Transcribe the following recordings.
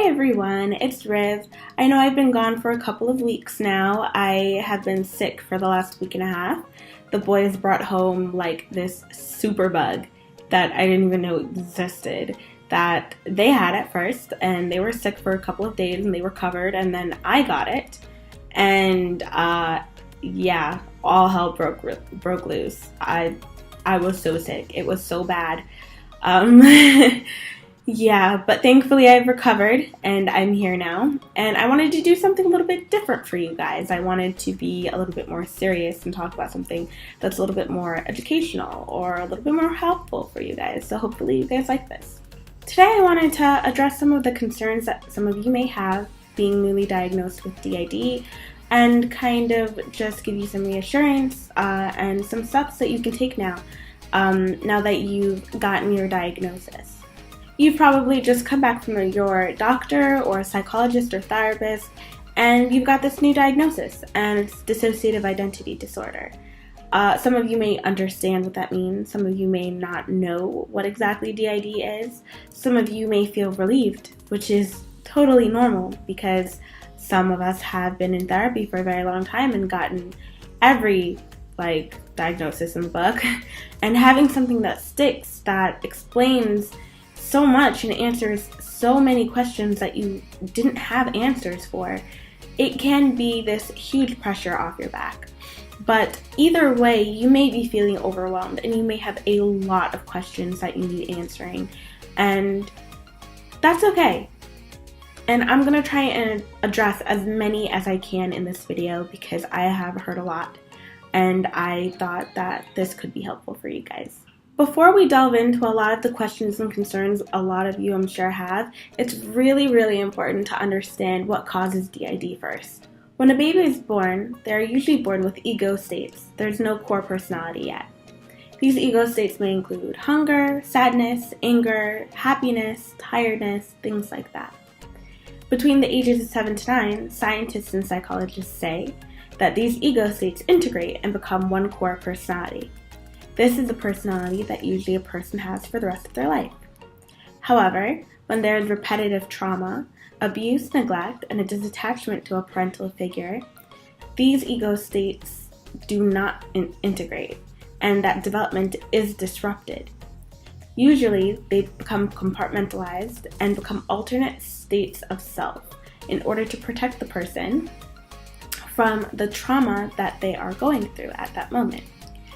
Hi everyone, it's Riv. I know I've been gone for a couple of weeks now. I have been sick for the last week and a half. The boys brought home like this super bug that I didn't even know existed that they had at first, and they were sick for a couple of days and they recovered, and then I got it. And yeah, all hell broke loose. I was so sick. It was so bad. Yeah, but thankfully I've recovered and I'm here now, and I wanted to do something a little bit different for you guys. I wanted to be a little bit more serious and talk about something that's a little bit more educational or a little bit more helpful for you guys, so hopefully you guys like this. Today I wanted to address some of the concerns that some of you may have being newly diagnosed with DID, and kind of just give you some reassurance and some steps that you can take now that you've gotten your diagnosis. You've probably just come back from your doctor or psychologist or therapist, and you've got this new diagnosis, and it's dissociative identity disorder. Some of you may understand what that means. Some of you may not know what exactly DID is. Some of you may feel relieved, which is totally normal because some of us have been in therapy for a very long time and gotten every diagnosis in the book, and having something that sticks, that explains so much and answers so many questions that you didn't have answers for, it can be this huge pressure off your back. But either way, you may be feeling overwhelmed and you may have a lot of questions that you need answering, and that's okay. And I'm going to try and address as many as I can in this video because I have heard a lot, and I thought that this could be helpful for you guys. Before we delve into a lot of the questions and concerns a lot of you I'm sure have, it's really important to understand what causes DID first. When a baby is born, they are usually born with ego states. There's no core personality yet. These ego states may include hunger, sadness, anger, happiness, tiredness, things like that. Between the ages of 7 to 9, scientists and psychologists say that these ego states integrate and become one core personality. This is the personality that usually a person has for the rest of their life. However, when there is repetitive trauma, abuse, neglect, and a disattachment to a parental figure, these ego states do not integrate, and that development is disrupted. Usually, they become compartmentalized and become alternate states of self in order to protect the person from the trauma that they are going through at that moment.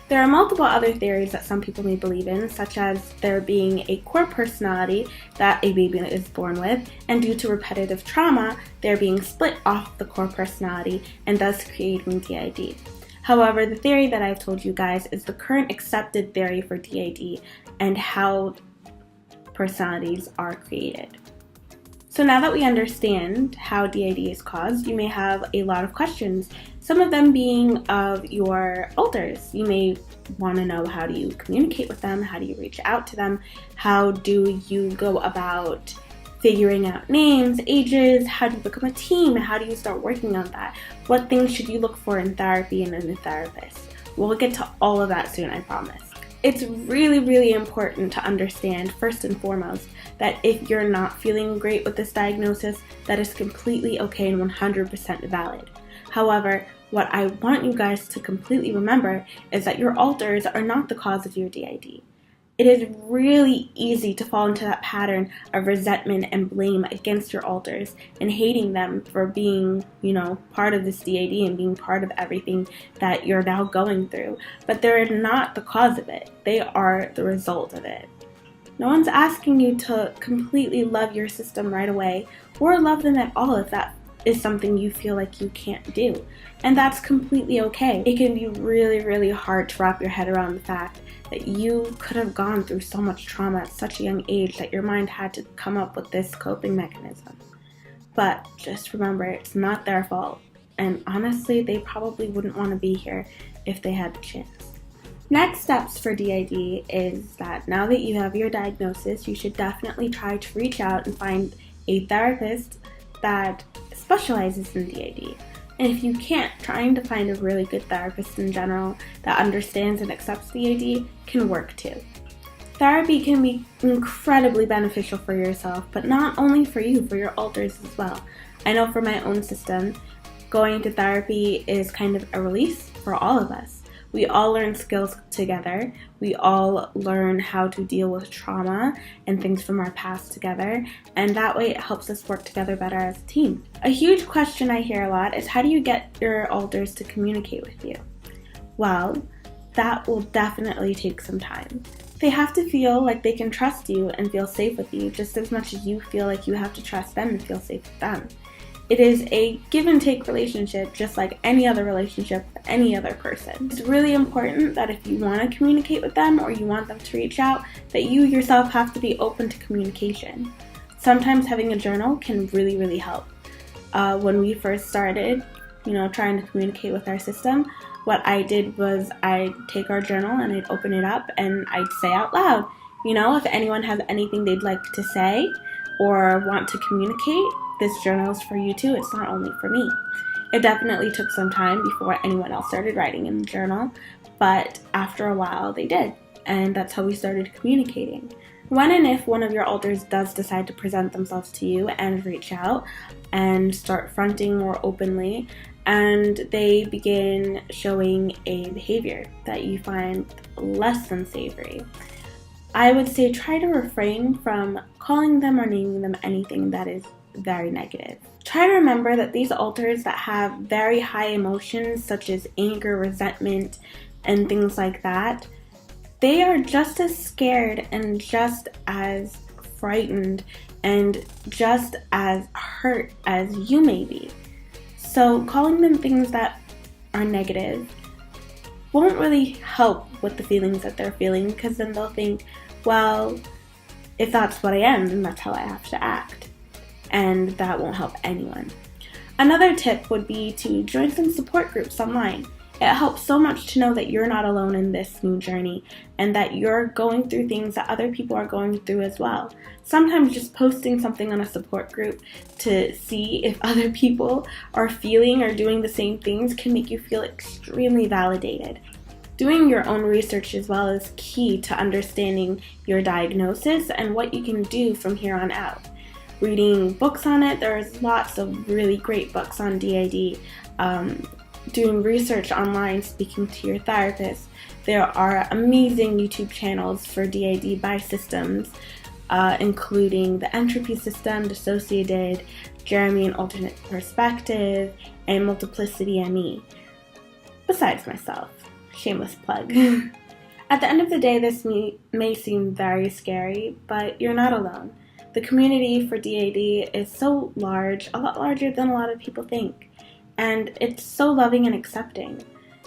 There are multiple other theories that some people may believe in, such as there being a core personality that a baby is born with, and due to repetitive trauma, they're being split off the core personality and thus creating DID. However, the theory that I've told you guys is the current accepted theory for DID and how personalities are created. So now that we understand how DID is caused, you may have a lot of questions, some of them being of your elders. You may want to know, how do you communicate with them? How do you reach out to them? How do you go about figuring out names, ages? How do you become a team? How do you start working on that? What things should you look for in therapy and in a therapist? We'll get to all of that soon, I promise. It's really important to understand, first and foremost, that if you're not feeling great with this diagnosis, that is completely okay and 100% valid. However, what I want you guys to completely remember is that your alters are not the cause of your DID. It is really easy to fall into that pattern of resentment and blame against your alters and hating them for being, part of this DID and being part of everything that you're now going through. But they're not the cause of it. They are the result of it. No one's asking you to completely love your system right away or love them at all if that is something you feel like you can't do. And that's completely okay. It can be really hard to wrap your head around the fact that you could have gone through so much trauma at such a young age that your mind had to come up with this coping mechanism. But just remember, it's not their fault. And honestly, they probably wouldn't want to be here if they had the chance. Next steps for DID is that now that you have your diagnosis, you should definitely try to reach out and find a therapist that specializes in DID. And if you can't, trying to find a really good therapist in general that understands and accepts DID can work too. Therapy can be incredibly beneficial for yourself, but not only for you, for your alters as well. I know for my own system, going to therapy is kind of a release for all of us. We all learn skills together. We all learn how to deal with trauma and things from our past together, and that way it helps us work together better as a team. A huge question I hear a lot is, how do you get your alters to communicate with you? Well, that will definitely take some time. They have to feel like they can trust you and feel safe with you just as much as you feel like you have to trust them and feel safe with them. It is a give and take relationship, just like any other relationship with any other person. It's really important that if you want to communicate with them or you want them to reach out, that you yourself have to be open to communication. Sometimes having a journal can really, really help. When we first started, trying to communicate with our system, what I did was I'd take our journal and I'd open it up and I'd say out loud, if anyone has anything they'd like to say or want to communicate, this journal is for you too. It's not only for me. It definitely took some time before anyone else started writing in the journal, but after a while they did, and that's how we started communicating. When and if one of your alters does decide to present themselves to you and reach out and start fronting more openly, and they begin showing a behavior that you find less than savory, I would say try to refrain from calling them or naming them anything that is very negative. Try to remember that these alters that have very high emotions such as anger, resentment, and things like that, they are just as scared and just as frightened and just as hurt as you may be. So calling them things that are negative won't really help with the feelings that they're feeling, because then they'll think, well, if that's what I am, then that's how I have to act. And that won't help anyone. Another tip would be to join some support groups online. It helps so much to know that you're not alone in this new journey and that you're going through things that other people are going through as well. Sometimes just posting something on a support group to see if other people are feeling or doing the same things can make you feel extremely validated. Doing your own research as well is key to understanding your diagnosis and what you can do from here on out. Reading books on it, there's lots of really great books on DID. Doing research online, speaking to your therapist. There are amazing YouTube channels for DID by systems, including the Entropy System, Dissociative, Jeremy and Alternate Perspective, and Multiplicity ME. Besides myself. Shameless plug. At the end of the day, this may seem very scary, but you're not alone. The community for DID is so large, a lot larger than a lot of people think. And it's so loving and accepting.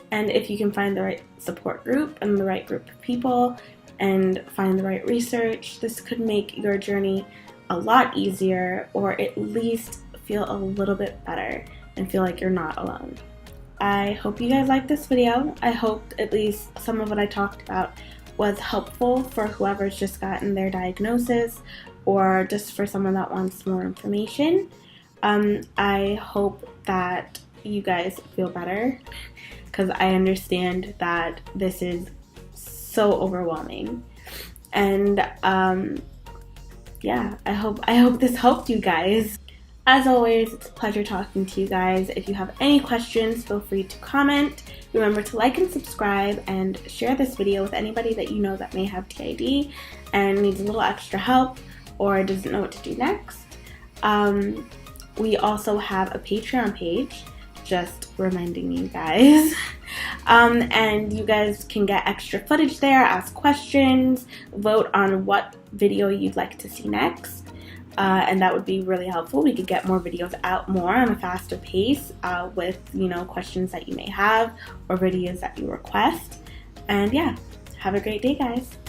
And if you can find the right support group and the right group of people and find the right research, this could make your journey a lot easier, or at least feel a little bit better and feel like you're not alone. I hope you guys liked this video. I hope at least some of what I talked about was helpful for whoever's just gotten their diagnosis or just for someone that wants more information. I hope that you guys feel better, because I understand that this is so overwhelming. And yeah, I hope this helped you guys. As always, it's a pleasure talking to you guys. If you have any questions, feel free to comment. Remember to like and subscribe and share this video with anybody that you know that may have DID and needs a little extra help or doesn't know what to do next. We also have a Patreon page, just reminding you guys. And you guys can get extra footage there, ask questions, vote on what video you'd like to see next. And that would be really helpful. We could get more videos out more on a faster pace with, questions that you may have or videos that you request. And yeah, have a great day, guys.